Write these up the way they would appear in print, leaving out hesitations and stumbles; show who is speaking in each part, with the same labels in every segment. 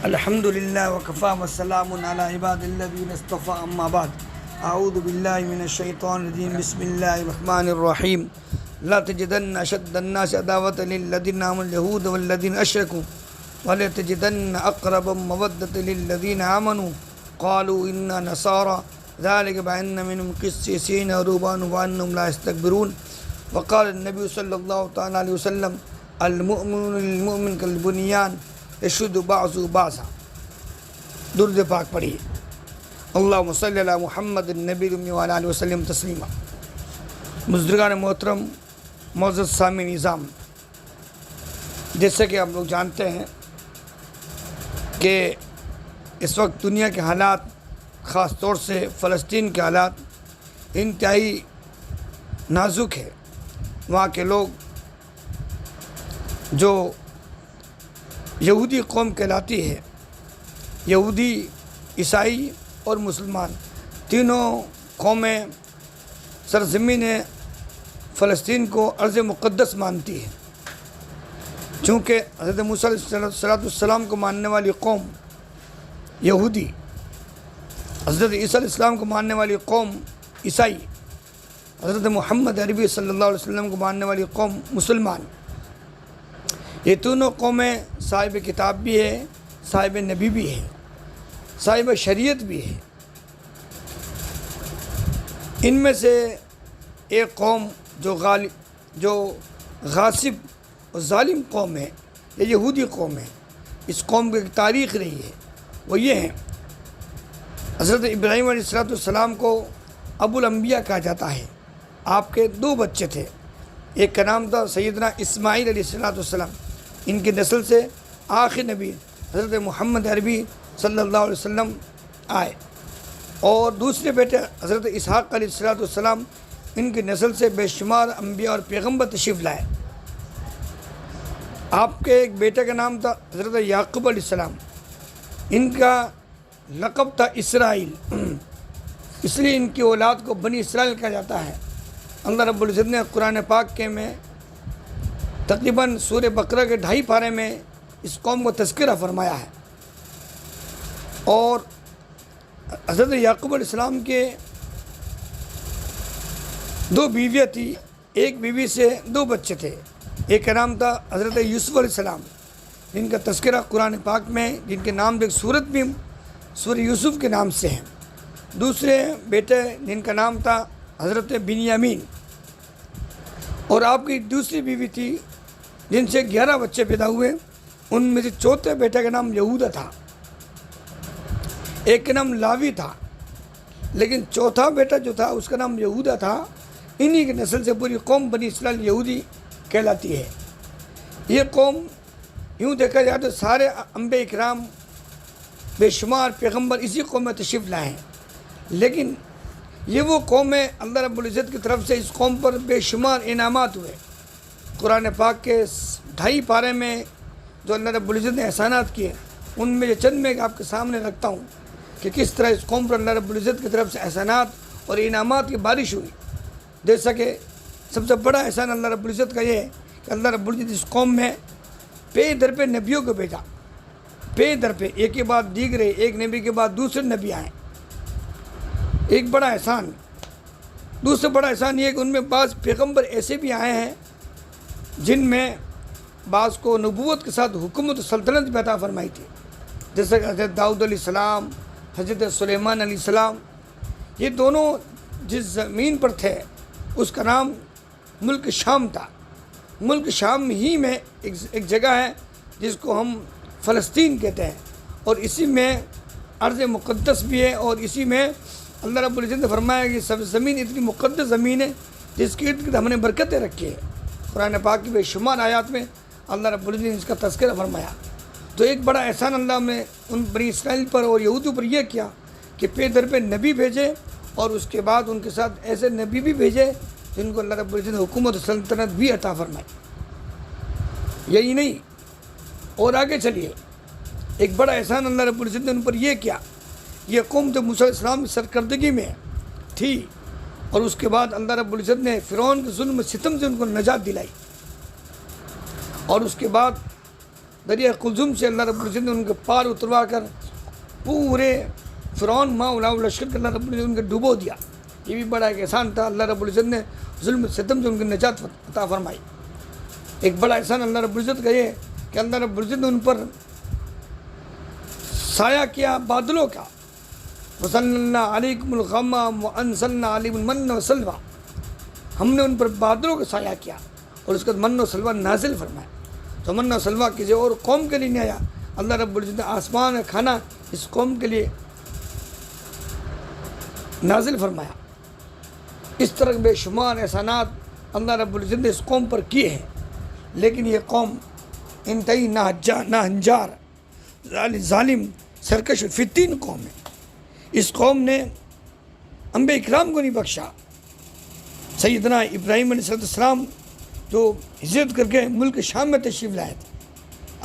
Speaker 1: الحمد للہ وکفا وسلام علی عباد الذین اصطفیٰ اما بعد اعوذ باللہ من الشیطان الرجیم بسم اللہ الرحمن الرحیم لا تجدن اشد الناس عداوۃ للذین آمنوا اليہود والذین اشرکوا ولا تجدن اقرب مودۃ للذین آمنوا قالوا انا نصارى ذلك بأن منهم قسيسين ورهبانا وأنهم لا يستكبرون وقال النبي صلى الله تعالى عليه وسلم المؤمن للمؤمن كالبنيان يشد بعضه بعضا۔ درود پاک پڑھیے۔ اللہم صلی علی محمد النبی الأمی وعلی آلہ وسلم تسلیما۔ بزرگان محترم، معزز سامعین نظام، جیسے کہ ہم لوگ جانتے ہیں کہ اس وقت دنیا کے حالات، خاص طور سے فلسطین کے حالات انتہائی نازک ہے۔ وہاں کے لوگ جو یہودی قوم کہلاتی ہے، یہودی، عیسائی اور مسلمان، تینوں قومیں سرزمین فلسطین کو ارض مقدس مانتی ہے۔ چونکہ حضرت موسیٰ علیہ السلام کو ماننے والی قوم یہودی، حضرت عیسیٰ علیہ السلام کو ماننے والی قوم عیسائی، حضرت محمد عربی صلی اللہ علیہ وسلم کو ماننے والی قوم مسلمان، یہ تینوں قومیں صاحب کتاب بھی ہے، صاحب نبی بھی ہے، صاحب شریعت بھی ہے۔ ان میں سے ایک قوم جو غاصب اور ظالم قوم ہے، یہ یہودی قوم ہے۔ اس قوم کی ایک تاریخ رہی ہے، وہ یہ ہے، حضرت ابراہیم علیہ السلام کو ابو الانبیاء کہا جاتا ہے۔ آپ کے دو بچے تھے، ایک کا نام تھا سیدنا اسماعیل علیہ السلام، ان کی نسل سے آخر نبی حضرت محمد عربی صلی اللہ علیہ وسلم آئے، اور دوسرے بیٹے حضرت اسحاق علیہ السلام، ان کی نسل سے بے شمار انبیاء اور پیغمبر تشریف لائے۔ آپ کے ایک بیٹے کا نام تھا حضرت یعقوب علیہ السلام، ان کا لقب تھا اسرائیل، اس لیے ان کی اولاد کو بنی اسرائیل کہا جاتا ہے۔ اللہ رب العزت نے قرآن پاک کے میں تقریباً سورہ بقرہ کے 2.5 پارے میں اس قوم کو تذکرہ فرمایا ہے۔ اور حضرت یعقوب علیہ السلام کے 2 بیویاں تھیں، ایک بیوی سے 2 بچے تھے، ایک کا نام تھا حضرت یوسف علیہ السلام، جن کا تذکرہ قرآن پاک میں، جن کے نام ایک سورت بھی سورہ یوسف کے نام سے ہیں۔ دوسرے بیٹے جن کا نام تھا حضرت بنیامین، اور آپ کی دوسری بیوی تھی جن سے 11 بچے پیدا ہوئے، ان میں سے چوتھے بیٹے کا نام یہودا تھا، ایک کا نام لاوی تھا، لیکن چوتھا بیٹا جو تھا اس کا نام یہودا تھا۔ انہی کی نسل سے پوری قوم بنی اسرائیل یہودی کہلاتی ہے۔ یہ قوم یوں دیکھا جائے تو سارے انبیاء اکرام، بے شمار پیغمبر اسی قوم میں تشریف لائے ہیں، لیکن یہ وہ قوم ہے، اللہ رب العزت کی طرف سے اس قوم پر بے شمار انعامات ہوئے۔ قرآن پاک کے 2.5 پارے میں جو اللہ رب العزت نے احسانات کیے، ان میں یہ چند میں آپ کے سامنے رکھتا ہوں کہ کس طرح اس قوم پر اللہ رب العزت کی طرف سے احسانات اور انعامات کی بارش ہوئی۔ جیسا کہ سب سے بڑا احسان اللہ رب العزت کا یہ ہے کہ اللہ رب العزت اس قوم میں پے در پہ نبیوں کو بھیجا، پے در پہ، ایک کے بعد دیگرے، ایک نبی کے بعد دوسرے نبی آئے۔ ایک بڑا احسان۔ دوسرا بڑا احسان یہ کہ ان میں بعض پیغمبر ایسے بھی آئے ہیں جن میں بعض کو نبوت کے ساتھ حکومت و سلطنت بھی عطا فرمائی تھی، جیسے کہ حضرت داؤد علیہ السلام، حضرت سلیمان علیہ السلام۔ یہ دونوں جس زمین پر تھے اس کا نام ملک شام تھا۔ ملک شام ہی میں ایک جگہ ہے جس کو ہم فلسطین کہتے ہیں، اور اسی میں ارض مقدس بھی ہے، اور اسی میں اللہ رب العزت نے فرمایا کہ سب زمین اتنی مقدس زمین ہے جس کے ارد گرد ہم نے برکتیں رکھی ہیں۔ قرآن پاک کی بے شمار آیات میں اللہ رب العزت نے اس کا تذکرہ فرمایا۔ تو ایک بڑا احسان اللہ نے ان بنی اسرائیل پر اور یہودیوں پر یہ کیا کہ پے در پہ نبی بھیجے، اور اس کے بعد ان کے ساتھ ایسے نبی بھی بھیجے جن کو اللہ رب العزت نے حکومت و سلطنت بھی عطا فرمائی۔ یہی نہیں، اور آگے چلیے، ایک بڑا احسان اللہ رب العزت نے ان پر یہ کیا، یہ قوم تو موسیٰ علیہ السلام کی سرکردگی میں تھی، اور اس کے بعد اللہ رب العزت نے فرعون کے ظلم و ستم سے ان کو نجات دلائی، اور اس کے بعد دریا قلزم سے اللہ رب العزت نے ان کے پار اتروا کر پورے فرعون ماؤ لشکر کے اللہ رب العزت نے ان کے ڈبو دیا. یہ بھی بڑا ایک احسان تھا. اللہ رب العزت نے ظلم ستم سے ان کی نجات عطا فرمائی. ایک بڑا احسان اللہ رب العزت کا یہ کہ اللہ رب العزت نے ان پر سایہ کیا بادلوں کا. وَصَلَّلْنَا عَلَيْكُمُ الْغَمَّامَ وَأَنزَلْنَا عَلَيْهِمُ الْمَنَّ وَالسَّلْوَىٰ. ہم نے ان پر بادلوں کا سایہ کیا اور اس کے بعد من و سلوہ نازل فرمایا. تو من و سلوہ کسی اور قوم کے لیے نہیں آیا. اللہ رب العزت نے آسمان کا کھانا اس قوم کے لیے نازل فرمایا. اس طرح بے شمار احسانات اللہ رب العزت نے اس قوم پر کیے ہیں. لیکن یہ قوم انتہائی ناہنجار ظالم سرکش و فتین قوم ہے. اس قوم نے انبیاء اکرام کو نہیں بخشا. سیدنا ابراہیم علیہ السلام جو ہجرت کر کے ملک شام میں تشریف لائے تھے,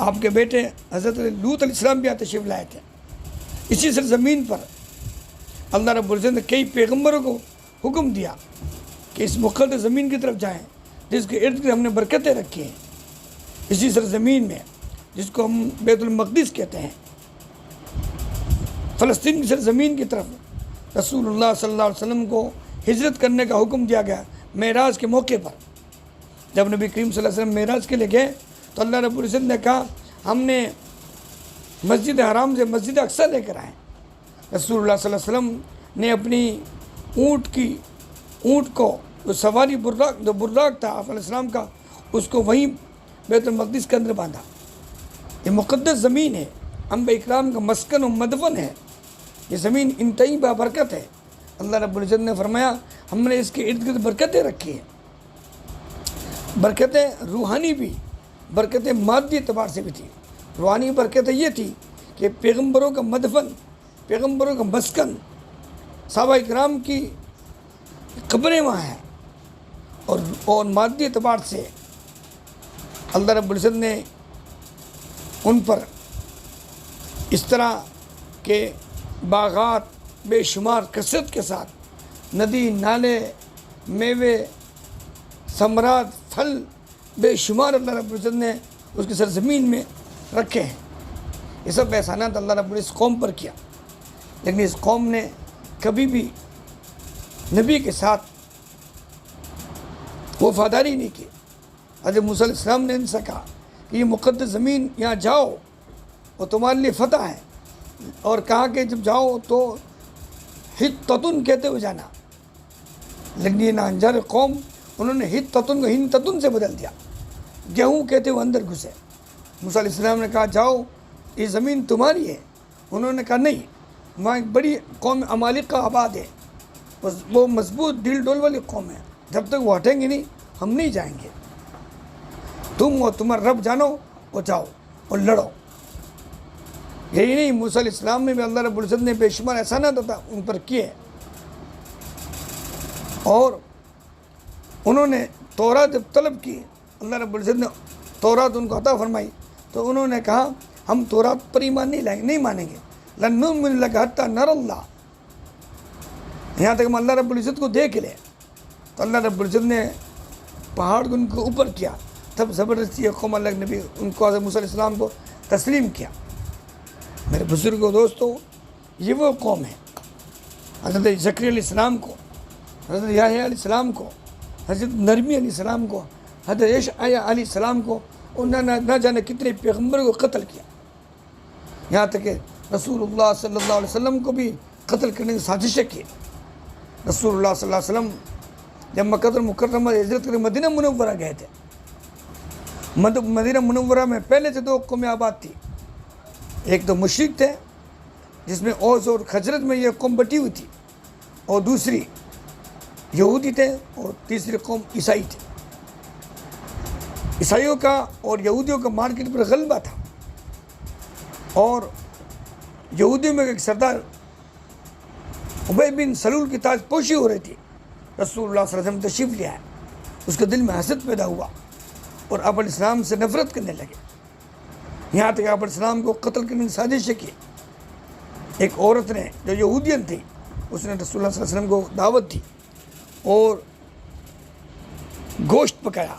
Speaker 1: آپ کے بیٹے حضرت لوط علیہ السلام بھی یہاں تشریف لائے تھے. اسی سرزمین پر اللہ رب العزت نے کئی پیغمبروں کو حکم دیا کہ اس مقدس زمین کی طرف جائیں جس کے ارد گرد ہم نے برکتیں رکھی ہیں. اسی سرزمین میں جس کو ہم بیت المقدس کہتے ہیں, فلسطین کی سرزمین کی طرف رسول اللہ صلی اللہ علیہ وسلم کو ہجرت کرنے کا حکم دیا گیا. معراج کے موقع پر جب نبی کریم صلی اللہ علیہ وسلم معراج کے لیے گئے تو اللہ رب العزت نے کہا ہم نے مسجد حرام سے مسجد اقصی لے کر آئے. رسول اللہ صلی اللہ علیہ وسلم نے اپنی اونٹ کو جو سواری براق تھا آپ علیہ السلام کا, اس کو وہیں بیت المقدس کے اندر باندھا. یہ مقدس زمین ہے, انبیاء اکرام کا مسکن و مدفن ہے. یہ زمین انتہائی بابرکت ہے. اللہ رب العزت نے فرمایا ہم نے اس کے ارد گرد برکتیں رکھی ہیں. برکتیں روحانی بھی, برکتیں مادی اعتبار سے بھی تھی. روحانی برکتیں یہ تھی کہ پیغمبروں کا مدفن, پیغمبروں کا مسکن, صحابہ اکرام کی قبریں وہاں ہیں. اور مادی اعتبار سے اللہ رب العزت نے ان پر اس طرح کے باغات بے شمار کثرت کے ساتھ, ندی نالے, میوے, ثمرات, پھل بے شمار اللہ رب العزت نے اس کی سرزمین میں رکھے ہیں. یہ سب احسانات اللہ رب العزت اس قوم پر کیا. لیکن اس قوم نے کبھی بھی نبی کے ساتھ وفاداری نہیں کی. حضرت موسیٰ علیہ السلام نے ان سے کہا کہ یہ مقدس زمین یہاں جاؤ اور تمہارے لیے فتح ہے, اور کہا کہ جب جاؤ تو حتتن کہتے ہوئے جانا. لیکن یہ ناہنجار قوم, انہوں نے حتتن کو ہنتتن سے بدل دیا, گیہوں کہتے ہوئے اندر گھسے. موسیٰ علیہ السلام نے کہا جاؤ یہ زمین تمہاری ہے. انہوں نے کہا نہیں, وہاں ایک بڑی قوم عمالقہ آباد ہے, وہ مضبوط دل ڈول والی قوم ہے, جب تک وہ ہٹیں گے نہیں ہم نہیں جائیں گے. تم اور تمہارا رب جانو اور جاؤ اور لڑو. یہی نہیں, موسیٰ علیہ السلام نے بھی اللہ رب العزت نے بے شمار احسانات ان پر کیے, اور انہوں نے تورات جب طلب کی, اللہ رب العزت نے تورات ان کو عطا فرمائی, تو انہوں نے کہا ہم تورات پر ایمان نہیں لائیں گے, نہیں مانیں گے. لن نؤمن لک حتی نری اللہ, یہاں تک ہم اللہ رب العزت کو دیکھ لیں. تو اللہ رب العزت نے پہاڑ کو ان کے اوپر کیا, تب زبردستی قوم اللہ کے نبی ان کو حضرت موسیٰ علیہ السلام کو تسلیم کیا. میرے بزرگوں دوستوں, یہ وہ قوم ہے حضرت زکریا علیہ السلام کو, حضرت یحییٰ علیہ السلام کو, حضرت نرمی علیہ السلام کو, حضرت یشعیاء علیہ السلام کو, انہوں نے نہ جانے کتنے پیغمبروں کو قتل کیا. یہاں تک کہ رسول اللہ صلی اللہ علیہ وسلم کو بھی قتل کرنے کی سازشیں کی. رسول اللہ صلی اللہ علیہ وسلم جب مکہ المکرمہ ہجرت کر مدینہ منورہ گئے تھے, مدینہ منورہ میں پہلے سے 2 قومیں آباد تھی. ایک تو مشرک تھے جس میں اوس اور خزرج میں یہ قوم بٹی ہوئی تھی, اور دوسری یہودی تھے, اور تیسری قوم عیسائی تھے. عیسائیوں کا اور یہودیوں کا مارکیٹ پر غلبہ تھا, اور یہودیوں میں ایک سردار ابی بن سلول کی تاج پوشی ہو رہی تھی. رسول اللہ صلی اللہ علیہ وسلم تشریف لے آئے, اس کے دل میں حسد پیدا ہوا اور آپ علیہ السلام سے نفرت کرنے لگے. یہاں تک آپ علیہ السلام کو قتل کرنے کی سازشیں کی. ایک عورت نے جو یہودین تھی, اس نے رسول اللہ صلی اللہ علیہ وسلم کو دعوت دی اور گوشت پکایا.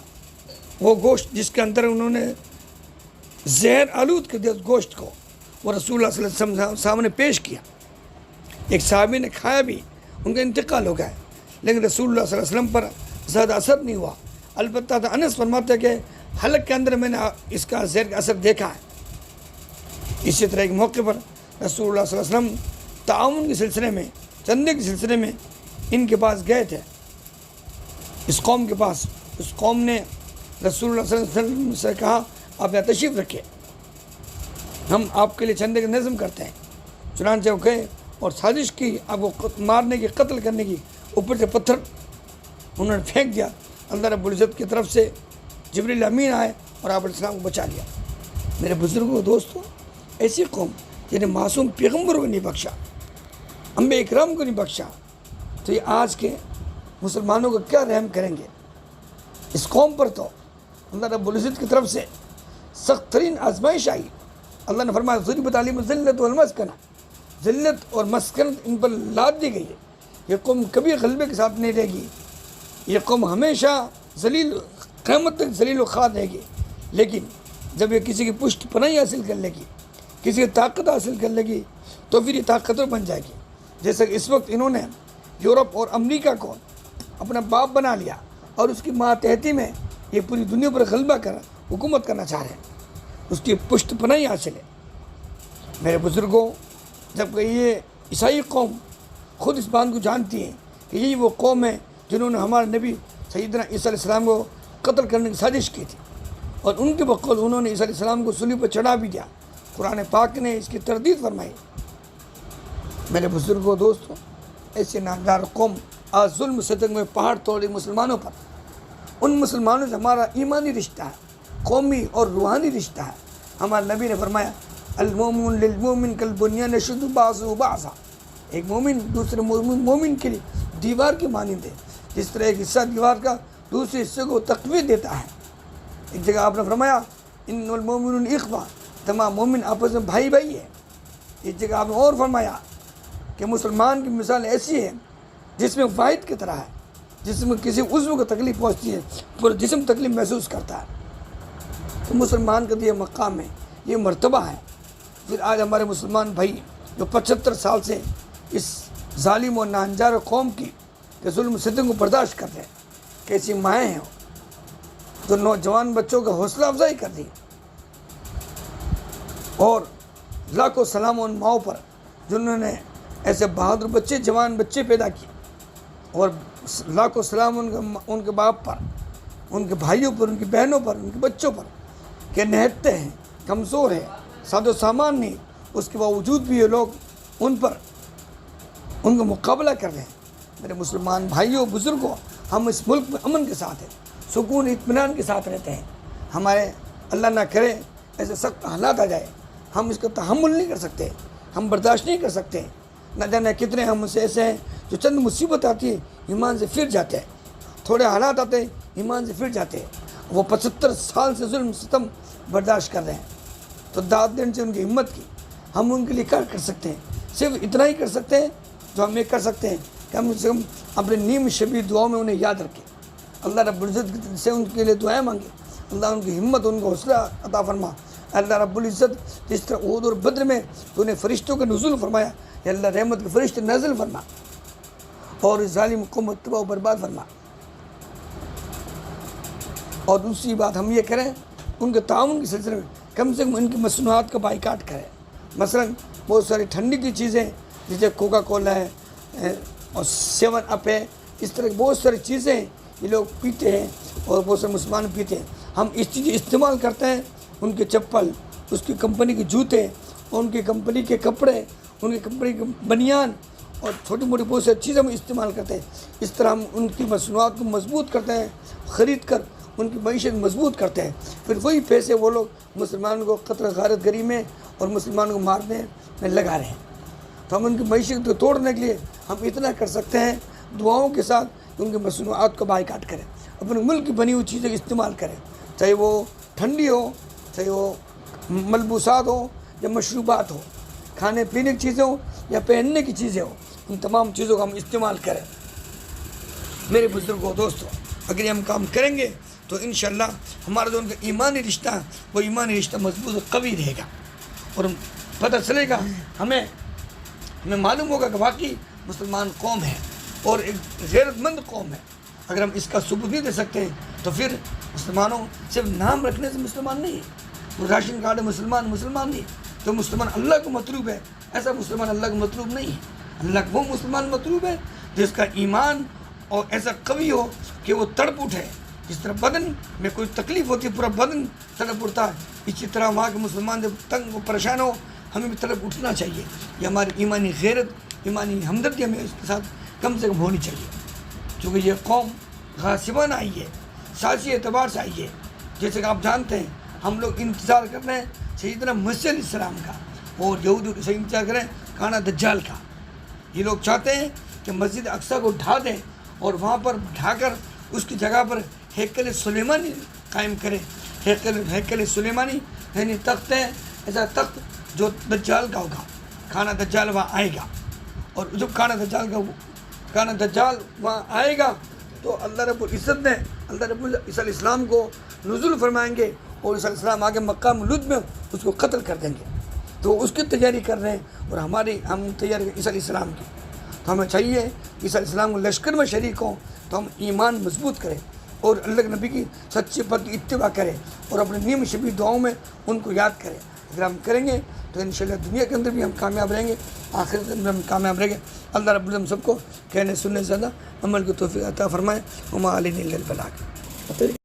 Speaker 1: وہ گوشت جس کے اندر انہوں نے زہر آلود کے گوشت کو وہ رسول اللہ صلی اللہ علیہ وسلم سامنے پیش کیا. ایک صحابی نے کھایا بھی، ان کا انتقال ہو گیا، لیکن رسول اللہ صلی اللہ علیہ وسلم پر زیادہ اثر نہیں ہوا. البتہ انس فرماتے ہیں کہ حلق کے اندر میں نے اس کا زہر کا اثر دیکھا ہے. اسی طرح ایک موقع پر رسول اللہ صلی اللہ علیہ وسلم تعاون کے سلسلے میں، چندے کے سلسلے میں ان کے پاس گئے تھے، اس قوم کے پاس. اس قوم نے رسول اللہ صلی اللہ علیہ وسلم سے کہا آپ یہاں تشریف رکھے، ہم آپ کے لیے چندے کا نظم کرتے ہیں. چنانچہ وہ گئے اور سازش کی آپ کو مارنے کی، قتل کرنے کی. اوپر سے پتھر انہوں نے پھینک دیا. اللہ رب العزت کی طرف سے جبریل امین آئے اور آپ علیہ السلام کو بچا لیا. میرے بزرگوں دوستوں، ایسی قوم جنہیں معصوم پیغمبروں کو نہیں بخشا، انبیاء اکرام کو نہیں بخشا، تو یہ آج کے مسلمانوں کو کیا رحم کریں گے؟ اس قوم پر تو اللہ رب العزت کی طرف سے سخت ترین آزمائش آئی. اللہ نے فرمایا ضربت علیہم الذلۃ والمسکنہ، ذلت اور مسکنت ان پر لاد دی گئی ہے. یہ قوم کبھی غلبے کے ساتھ نہیں رہے گی، یہ قوم ہمیشہ ذلیل، قیامت تک ذلیل و خوار رہے گی. لیکن جب یہ کسی کی پشت پناہی حاصل کر لے گی، کسی کی طاقت حاصل کر لے گی، تو پھر یہ طاقتور بن جائے گی. جیسے کہ اس وقت انہوں نے یورپ اور امریکہ کو اپنا باپ بنا لیا اور اس کی ماتحتی میں یہ پوری دنیا پر غلبہ کر حکومت کرنا چاہ رہے ہیں. اس کی پشت پناہی حاصل ہے. میرے بزرگوں، جب کہ یہ عیسائی قوم خود اس بات کو جانتی ہے کہ یہی وہ قوم ہے جنہوں نے ہمارے نبی سیدنا عیسیٰ علیہ السلام کو قتل کرنے کی سازش کی تھی، اور ان کے بقول انہوں نے عیسیٰ علیہ السلام کو صلیب پر چڑھا بھی دیا. قرآن پاک نے اس کی تردید فرمائی. میرے بزرگوں دوستوں، ایسے ناگزار قوم آج ظلم ستم میں پہاڑ توڑے مسلمانوں پر. ان مسلمانوں سے ہمارا ایمانی رشتہ ہے، قومی اور روحانی رشتہ ہے. ہمارے نبی نے فرمایا المومن للمومن کالبنیان یشد بعضہ بعضا. ایک مومن دوسرے مومن کے لیے دیوار کی مانند ہے، جس طرح ایک حصہ دیوار کا دوسرے حصے کو تقویت دیتا ہے. ایک جگہ آپ نے فرمایا ان المومنون اخوہ، تمام مومن آپس میں بھائی بھائی ہے. ایک جگہ آپ نے اور فرمایا کہ مسلمان کی مثال ایسی ہے جس میں واحد کی طرح ہے، جس میں کسی عضو کو تکلیف پہنچتی ہے پورا جسم تکلیف محسوس کرتا ہے. تو مسلمان کا تو یہ مقام ہے، یہ مرتبہ ہے. پھر آج ہمارے مسلمان بھائی جو 75 سال سے اس ظالم و ناہنجار قوم کی کہ ظلم ستم کو برداشت کر رہے ہیں، کیسی مائیں ہیں جو نوجوان بچوں کا حوصلہ افزائی کر دی. اور لاکھوں سلام ان ماؤں پر جنہوں نے ایسے بہادر بچے، جوان بچے پیدا کیے، اور لاکھوں سلام ان کے باپ پر، ان کے بھائیوں پر، ان کی بہنوں پر، ان کے بچوں پر کہ نہتے ہیں، کمزور ہیں، ساد و سامان نہیں، اس کے باوجود بھی یہ لوگ ان پر ان کا مقابلہ کر رہے ہیں. میرے مسلمان بھائیوں بزرگوں، ہم اس ملک میں امن کے ساتھ ہیں، سکون اطمینان کے ساتھ رہتے ہیں. ہمارے اللہ نہ کرے ایسے سخت حالات آ جائے، ہم اس کا تحمل نہیں کر سکتے، ہم برداشت نہیں کر سکتے. نہ جانے کتنے ہم سے ایسے ہیں جو چند مصیبت آتی ہے ایمان سے پھر جاتے ہیں، تھوڑے حالات آتے ہیں ایمان سے پھر جاتے ہیں. وہ 75 سال سے ظلم ستم برداشت کر رہے ہیں. تو داد دینے سے ان کی ہمت کی. ہم ان کے لیے کیا کر سکتے ہیں؟ صرف اتنا ہی کر سکتے ہیں جو ہم یہ کر سکتے ہیں کہ ہم سے ہم اپنے نیم شبی دعاؤں میں انہیں یاد رکھیں. اللہ رب العزت سے ان کے لیے دعائیں مانگیں. اللہ ان کی ہمت، ان کو حوصلہ عطا فرما. اللہ رب العزت جس طرح احد اور بدر میں تو نے فرشتوں کا نزول فرمایا، یا اللہ رحمت کے فرشتے نازل فرما اور اس ظالم قوم تباہ و برباد فرما. اور دوسری بات ہم یہ کریں، ان کے تعاون کے سلسلے میں کم سے کم ان کی مصنوعات کا بائیکاٹ کریں. مثلا بہت ساری ٹھنڈی کی چیزیں جیسے کوکا کولا ہے اور 7 اپ ہے، اس طرح کی بہت ساری چیزیں یہ لوگ پیتے ہیں اور بہت سارے مسلمان پیتے ہیں. ہم اس چیزیں استعمال کرتے ہیں، ان کے چپل، اس کی کمپنی کے جوتے، ان کی کمپنی کے کپڑے، ان کی کمپنی کے بنیان اور چھوٹی موٹی بہت ساری چیزیں ہم استعمال کرتے ہیں. اس طرح ہم ان کی مصنوعات کو مضبوط کرتے ہیں، خرید کر ان کی معیشت مضبوط کرتے ہیں. پھر وہی پیسے وہ لوگ مسلمانوں کو قتل غارت گری میں اور مسلمانوں کو مارنے میں لگا رہے ہیں. تو ہم ان کی معیشت کو توڑنے کے لیے ہم اتنا کر سکتے ہیں، دعاؤں کے ساتھ ان کی مصنوعات کو بائیکاٹ کریں، اپنے ملک کی بنی ہوئی چیزیں استعمال کریں، چاہے وہ ٹھنڈی ہو، چاہے وہ ملبوسات ہو یا مشروبات ہو، کھانے پینے کی چیزیں ہوں یا پہننے کی چیزیں ہوں، ان تمام چیزوں کا ہم استعمال کریں. میرے بزرگوں دوستوں، اگر یہ ہم کام کریں گے تو انشاءاللہ ہمارا جو ان کا ایمانی رشتہ وہ ایمانی رشتہ مضبوط اور قوی رہے گا، اور پتہ چلے گا ہمیں معلوم ہوگا کہ واقعی مسلمان قوم ہے اور ایک غیرت مند قوم ہے۔ اگر ہم اس کا ثبوت نہیں دے سکتے تو پھر مسلمانوں صرف نام رکھنے سے مسلمان نہیں ہے، وہ راشن کارڈ مسلمان نہیں، تو مسلمان اللہ کو مطلوب ہے، ایسا مسلمان اللہ کو مطلوب نہیں ہے۔ اللہ کو وہ مسلمان مطلوب ہے جس کا ایمان اور ایسا قوی ہو کہ وہ تڑپ اٹھے، جس طرح بدن میں کوئی تکلیف ہوتی ہے پورا بدن تڑپ اٹھتا ہے، اسی طرح وہاں کے مسلمان جب تنگ و پریشان ہو ہمیں بھی تڑپ اٹھنا چاہیے۔ یہ ہماری ایمانی غیرت، ایمانی ہمدردی ہمیں اس کے ساتھ کم سے کم ہونی چاہیے، کیونکہ یہ قوم غاصبانہ آئی ہے، سیاسی اعتبار سے آئی ہے۔ جیسے کہ آپ جانتے ہیں ہم لوگ انتظار کر رہے ہیں سیدنا مسیح علیہ السلام کا، اور یہود سے انتظار کر رہے ہیں کانا دجال کا۔ یہ لوگ چاہتے ہیں کہ مسجد اقصیٰ کو ڈھا دیں اور وہاں پر ڈھا کر اس کی جگہ پر ہیکل سلیمانی قائم کرے۔ ہیکل سلیمانی یعنی تخت ہے، ایسا تخت جو دجال کا ہوگا، کھانا دجال وہاں آئے گا، اور جب کھانا دجال وہاں آئے گا تو اللہ رب العزت نے اللہ رب عیسیٰ علیہ السلام کو نزول فرمائیں گے، اور عیسیٰ علیہ السلام آگے مقام لد میں اس کو قتل کر دیں گے۔ تو اس کی تیاری کر رہے ہیں، اور ہم تیاری کریں عیسیٰ علیہ السلام کی۔ تو ہمیں چاہیے کہ عیسیٰ علیہ السلام کو لشکر میں شریک ہوں تو ہم ایمان مضبوط کریں اور اللہ کے نبی کی سچی پر کی اتباع کریں، اور اپنے نیم شبی دعاؤں میں ان کو یاد کریں۔ اگر ہم کریں گے تو انشاءاللہ دنیا کے اندر بھی ہم کامیاب رہیں گے، آخرت کے اندر ہم کامیاب رہیں گے۔ اللہ رب العزت سب کو کہنے سننے سے زیادہ عمل کی توفیق عطا فرمائے۔ وما علینا الا البلاغ۔